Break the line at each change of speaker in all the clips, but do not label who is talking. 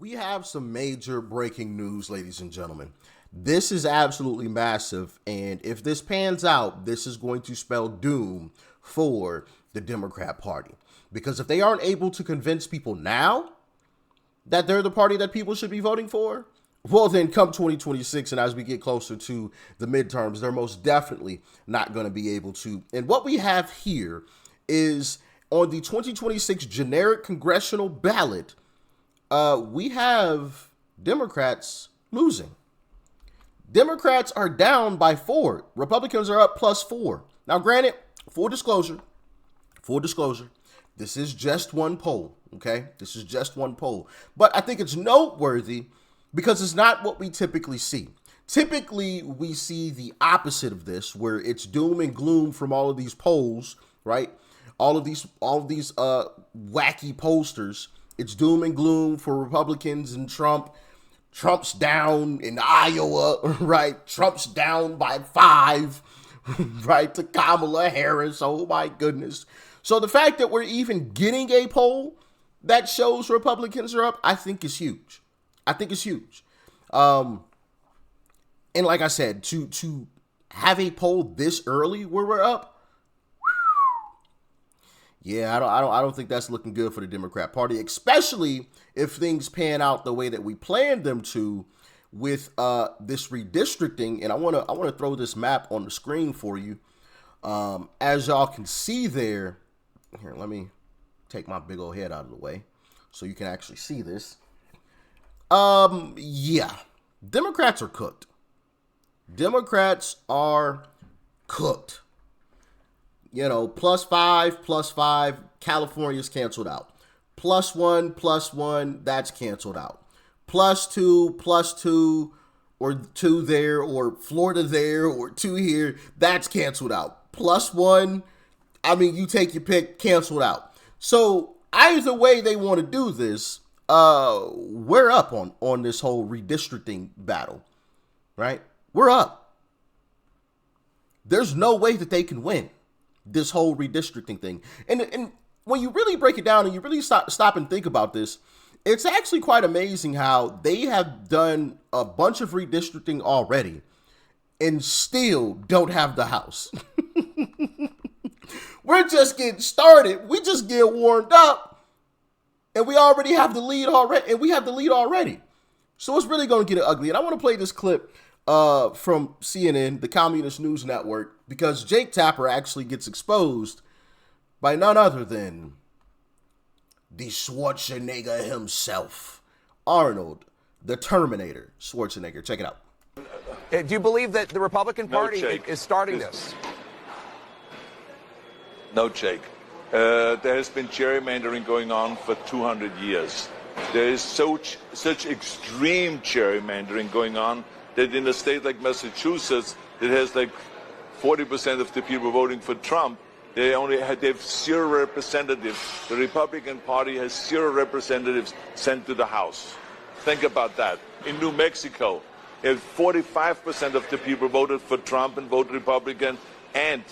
we have some major breaking news, ladies and gentlemen. This is absolutely massive, and if this pans out, this is going to spell doom for the Democrat Party. Because if they aren't able to convince people now that they're the party that people should be voting for, well, then come 2026 and as we get closer to the midterms, they're most definitely not going to be able to. And what we have here is on the 2026 generic congressional ballot, we have Democrats losing. Democrats are down by 4. Republicans are up +4. Now, granted, full disclosure, this is just one poll, okay? This is just one poll. But I think it's noteworthy because it's not what we typically see. Typically, we see the opposite of this, where it's doom and gloom from all of these polls, right? All of these wacky pollsters. It's doom and gloom for Republicans and Trump. Trump's down in Iowa, right? Trump's down by 5, right, to Kamala Harris. Oh, my goodness. So the fact that we're even getting a poll that shows Republicans are up, I think is huge. And like I said, to have a poll this early where we're up, yeah, I don't think that's looking good for the Democrat Party, especially if things pan out the way that we planned them to with this redistricting. And I want to throw this map on the screen for you. As y'all can see there, here, let me take my big old head out of the way so you can actually see this. Yeah, Democrats are cooked. You know, +5, California's canceled out. +1, that's canceled out. +2, or 2 there, or Florida there, or 2 here, that's canceled out. +1, I mean, you take your pick, canceled out. So either way they want to do this, we're up on this whole redistricting battle, right? We're up. There's no way that they can win this whole redistricting thing. And when you really break it down and you really stop and think about this, it's actually quite amazing how they have done a bunch of redistricting already and still don't have the House. We're just getting started. We just get warmed up and we already have the lead already. So it's really going to get ugly. And I want to play this clip from CNN, the Communist News Network, because Jake Tapper actually gets exposed by none other than the Schwarzenegger himself, Arnold, the Terminator Schwarzenegger. Check it out.
Do you believe that the Republican Party is starting this?
No, Jake. There has been gerrymandering going on for 200 years. There is such extreme gerrymandering going on that in a state like Massachusetts, that has like 40% of the people voting for Trump, they have 0 representatives. The Republican Party has 0 representatives sent to the House. Think about that. In New Mexico, 45% of the people voted for Trump and voted Republican, and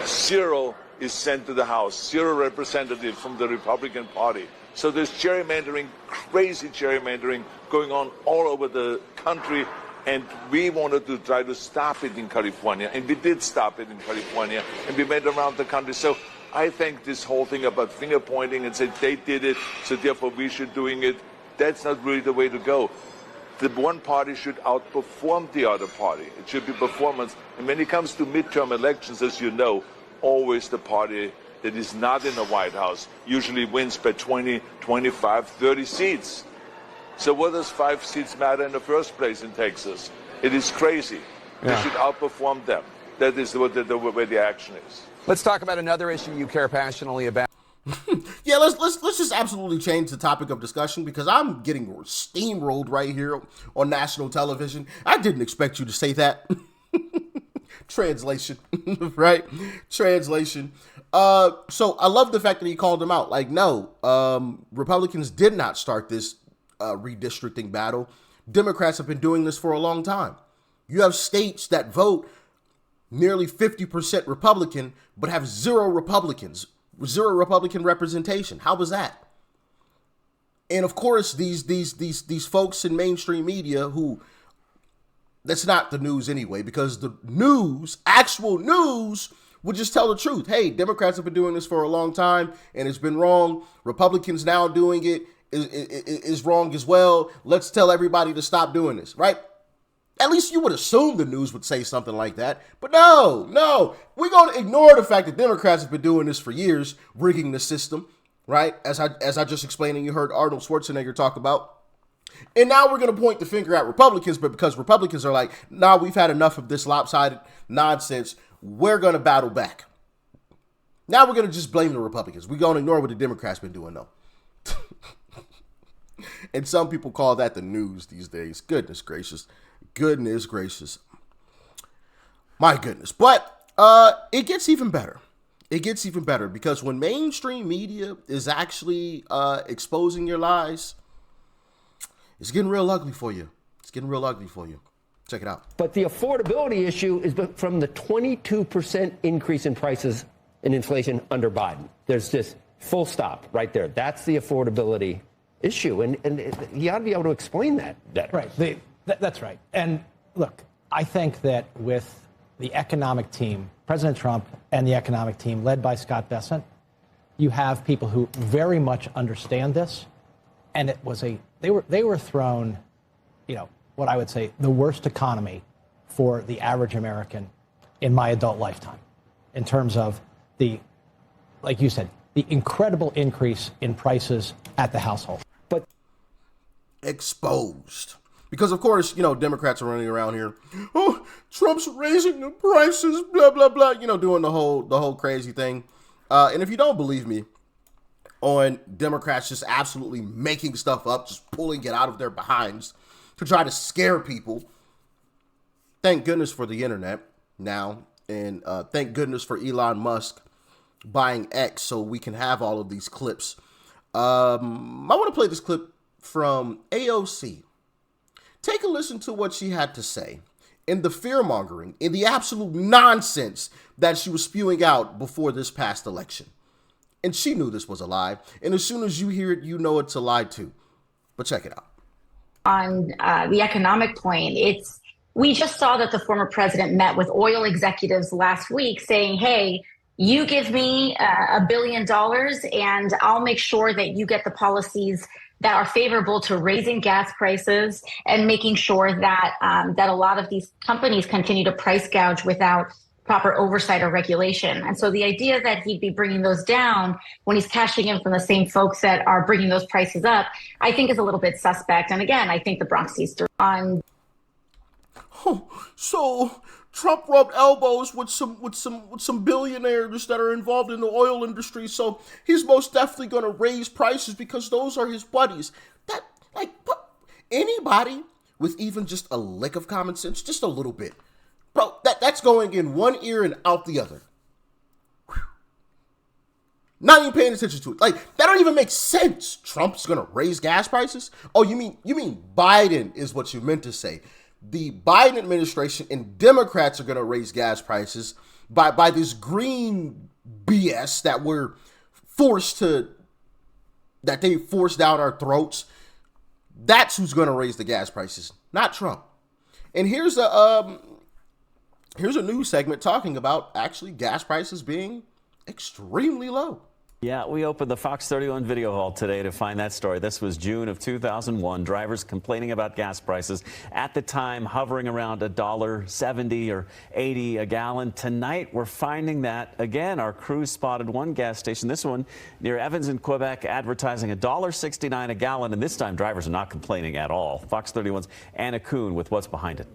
0 is sent to the House. 0 representatives from the Republican Party. So there's gerrymandering, crazy gerrymandering going on all over the country. And we wanted to try to stop it in California, and we did stop it in California, and we went around the country. So I think this whole thing about finger pointing and say they did it, so therefore we should doing it, that's not really the way to go. The one party should outperform the other party. It should be performance. And when it comes to midterm elections, as you know, always the party that is not in the White House usually wins by 20, 25, 30 seats. So what does 5 seats matter in the first place in Texas? It is crazy. Yeah. We should outperform them. That is where the action is.
Let's talk about another issue you care passionately about.
Yeah, let's just absolutely change the topic of discussion because I'm getting steamrolled right here on national television. I didn't expect you to say that. Translation, right? Translation. So I love the fact that he called him out. Like, no, Republicans did not start this redistricting battle. Democrats have been doing this for a long time. You have states that vote nearly 50% Republican, but have 0 Republican representation. How was that? And of course, these folks in mainstream media who, that's not the news anyway, because the news, actual news, would just tell the truth. Hey, Democrats have been doing this for a long time and it's been wrong. Republicans now doing it is wrong as well. Let's tell everybody to stop doing this, right? At least you would assume the news would say something like that. But no, we're going to ignore the fact that Democrats have been doing this for years, rigging the system, right? As I just explained, and you heard Arnold Schwarzenegger talk about. And now we're going to point the finger at Republicans, but because Republicans are like, nah, we've had enough of this lopsided nonsense, we're going to battle back. Now we're going to just blame the Republicans. We're going to ignore what the Democrats been doing, though. And some people call that the news these days. Goodness gracious. Goodness gracious. My goodness. But it gets even better. It gets even better because when mainstream media is actually exposing your lies, it's getting real ugly for you. It's getting real ugly for you. Check it out.
But the affordability issue is from the 22% increase in prices and inflation under Biden. There's just full stop right there. That's the affordability issue. And he ought to be able to explain that better.
Right. That's right. And look, I think that with the economic team, President Trump and the economic team led by Scott Bessent, you have people who very much understand this. And it was they were thrown, what I would say, the worst economy for the average American in my adult lifetime, in terms of like you said, the incredible increase in prices at the household. But
exposed. Because, of course, Democrats are running around here. Oh, Trump's raising the prices, blah, blah, blah, doing the whole crazy thing. And if you don't believe me on Democrats just absolutely making stuff up, just pulling it out of their behinds to try to scare people, thank goodness for the internet now. And thank goodness for Elon Musk buying X so we can have all of these clips. I want to play this clip from AOC. Take a listen to what she had to say in the fear-mongering, in the absolute nonsense that she was spewing out before this past election. And she knew this was a lie. And as soon as you hear it, you know it's a lie too. But check it out.
On the economic point, we just saw that the former president met with oil executives last week saying, hey, you give me $1 billion and I'll make sure that you get the policies that are favorable to raising gas prices and making sure that that a lot of these companies continue to price gouge without proper oversight or regulation. And so the idea that he'd be bringing those down when he's cashing in from the same folks that are bringing those prices up, I think is a little bit suspect. And again, I think the Bronx Easter on.
Oh, so Trump rubbed elbows with some billionaires that are involved in the oil industry. So he's most definitely going to raise prices because those are his buddies. Anybody with even just a lick of common sense, just a little bit, bro, that's going in one ear and out the other. Whew. Not even paying attention to it. That don't even make sense. Trump's going to raise gas prices? Oh, you mean Biden is what you meant to say. The Biden administration and Democrats are going to raise gas prices by this green BS that they forced down our throats. That's who's going to raise the gas prices, not Trump. And here's a news segment talking about actually gas prices being extremely low.
Yeah, we opened the Fox 31 video hall today to find that story. This was June of 2001. Drivers complaining about gas prices at the time hovering around $1.70 or $1.80 a gallon. Tonight, we're finding that again. Our crew spotted one gas station, this one near Evans in Quebec, advertising $1.69 a gallon. And this time, drivers are not complaining at all. Fox 31's Anna Kuhn with what's behind it.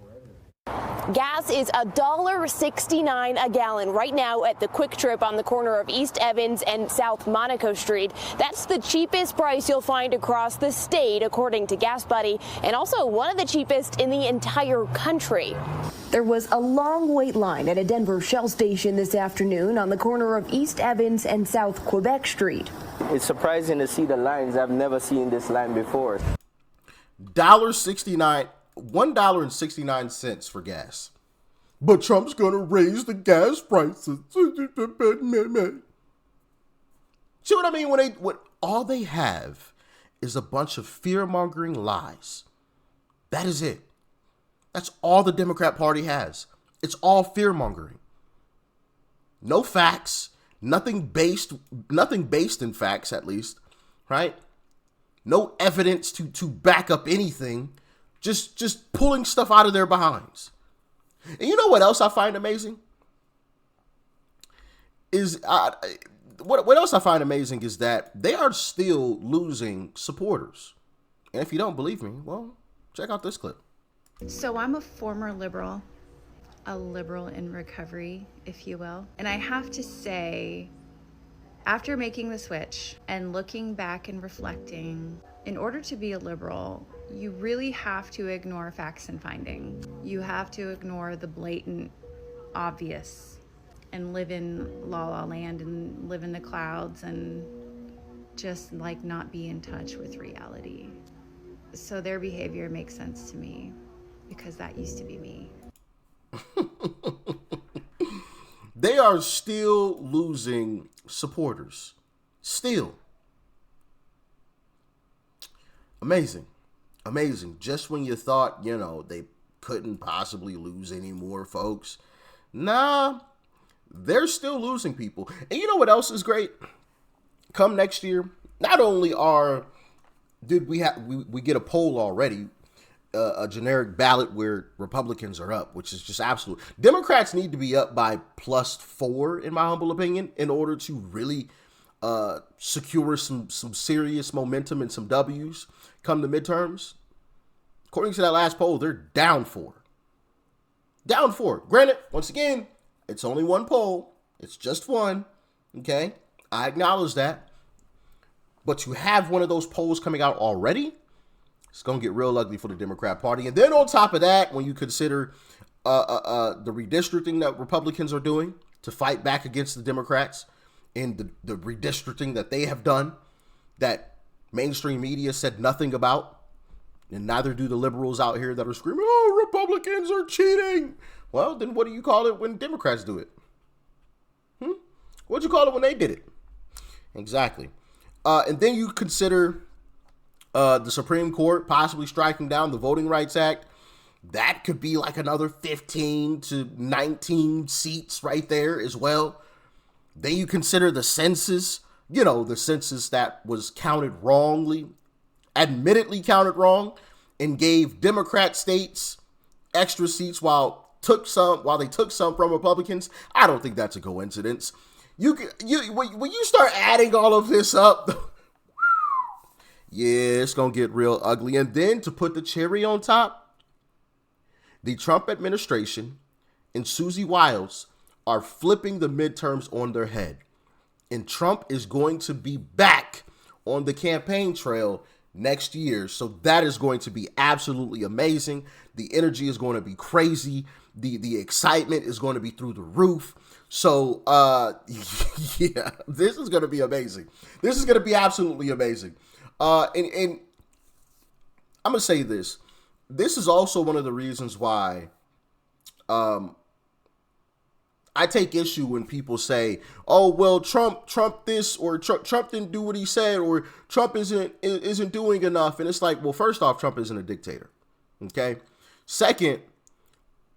Gas is $1.69 a gallon right now at the Quick Trip on the corner of East Evans and South Monaco Street. That's the cheapest price you'll find across the state, according to Gas Buddy, and also one of the cheapest in the entire country.
There was a long wait line at a Denver Shell station this afternoon on the corner of East Evans and South Quebec Street.
It's surprising to see the lines. I've never seen this line before.
$1.69 for gas. But Trump's going to raise the gas prices. See what I mean? When all they have is a bunch of fear-mongering lies. That is it. That's all the Democrat Party has. It's all fear-mongering. No facts, nothing based in facts, at least, right? No evidence to back up anything. Just pulling stuff out of their behinds. And you know what else I find amazing? What else I find amazing is that they are still losing supporters. And if you don't believe me, well, check out this clip.
So I'm a former liberal, a liberal in recovery, if you will. And I have to say, after making the switch and looking back and reflecting, in order to be a liberal, you really have to ignore facts and findings. You have to ignore the blatant, obvious, and live in la la land and live in the clouds and just like not be in touch with reality. So their behavior makes sense to me because that used to be me.
They are still losing supporters. Still. Amazing. Amazing. Just when you thought, they couldn't possibly lose any more folks. Nah, they're still losing people. And you know what else is great? Come next year, not only did we get a poll already, a generic ballot where Republicans are up, which is just absolute. Democrats need to be up by +4, in my humble opinion, in order to really secure some serious momentum and some W's come the midterms. According to that last poll, they're down 4. Down 4. Granted, once again, it's only one poll. It's just one. Okay? I acknowledge that. But to have one of those polls coming out already, it's going to get real ugly for the Democrat Party. And then on top of that, when you consider the redistricting that Republicans are doing to fight back against the Democrats and the redistricting that they have done that mainstream media said nothing about, and neither do the liberals out here that are screaming, oh, Republicans are cheating. Well, then what do you call it when Democrats do it? What'd you call it when they did it? Exactly. And then you consider the Supreme Court possibly striking down the Voting Rights Act. That could be like another 15 to 19 seats right there as well. Then you consider the census, the census that was counted wrongly, admittedly counted wrong, and gave Democrat states extra seats while they took some from Republicans. I don't think that's a coincidence. When you start adding all of this up, yeah, it's going to get real ugly. And then to put the cherry on top, the Trump administration and Susie Wiles are flipping the midterms on their head. And Trump is going to be back on the campaign trail next year. So that is going to be absolutely amazing. The energy is going to be crazy. The excitement is going to be through the roof. So, yeah, this is going to be amazing. This is going to be absolutely amazing. And I'm going to say this. This is also one of the reasons why I take issue when people say, oh, well, Trump this, or Trump didn't do what he said, or Trump isn't doing enough. And it's like, well, first off, Trump isn't a dictator. Okay. Second,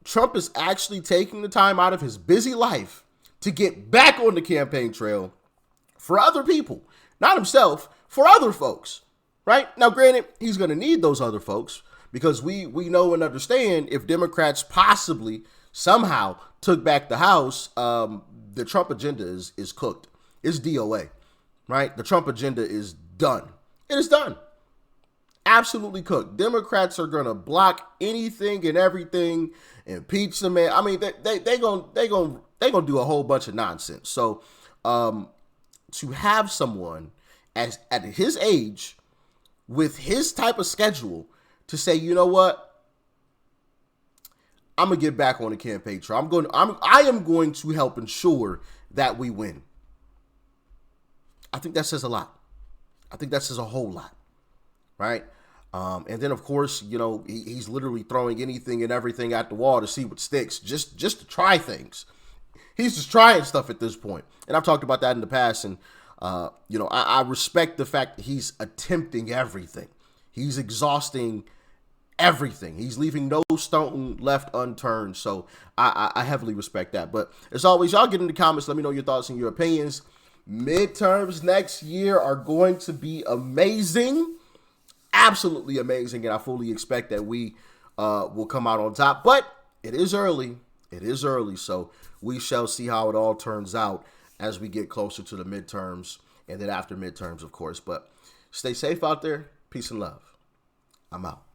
Trump is actually taking the time out of his busy life to get back on the campaign trail for other people, not himself, for other folks, right? Now, granted, he's going to need those other folks because we know and understand if Democrats possibly somehow took back the House, the Trump agenda is cooked. It's DOA, right? The Trump agenda is done. It is done. Absolutely cooked. Democrats are going to block anything and everything, impeach the man. I mean, they gonna do a whole bunch of nonsense. So to have someone at his age with his type of schedule to say, you know what, I'm gonna get back on the campaign trail. I am going to help ensure that we win. I think that says a lot. I think that says a whole lot, right? And then, of course, he's literally throwing anything and everything at the wall to see what sticks, just to try things. He's just trying stuff at this point. And I've talked about that in the past, and I respect the fact that he's attempting everything. He's exhausting everything. He's leaving no stone left unturned. So I heavily respect that. But as always, y'all get in the comments. Let me know your thoughts and your opinions. Midterms next year are going to be amazing. Absolutely amazing. And I fully expect that we will come out on top. But it is early. It is early. So we shall see how it all turns out as we get closer to the midterms and then after midterms, of course. But stay safe out there. Peace and love. I'm out.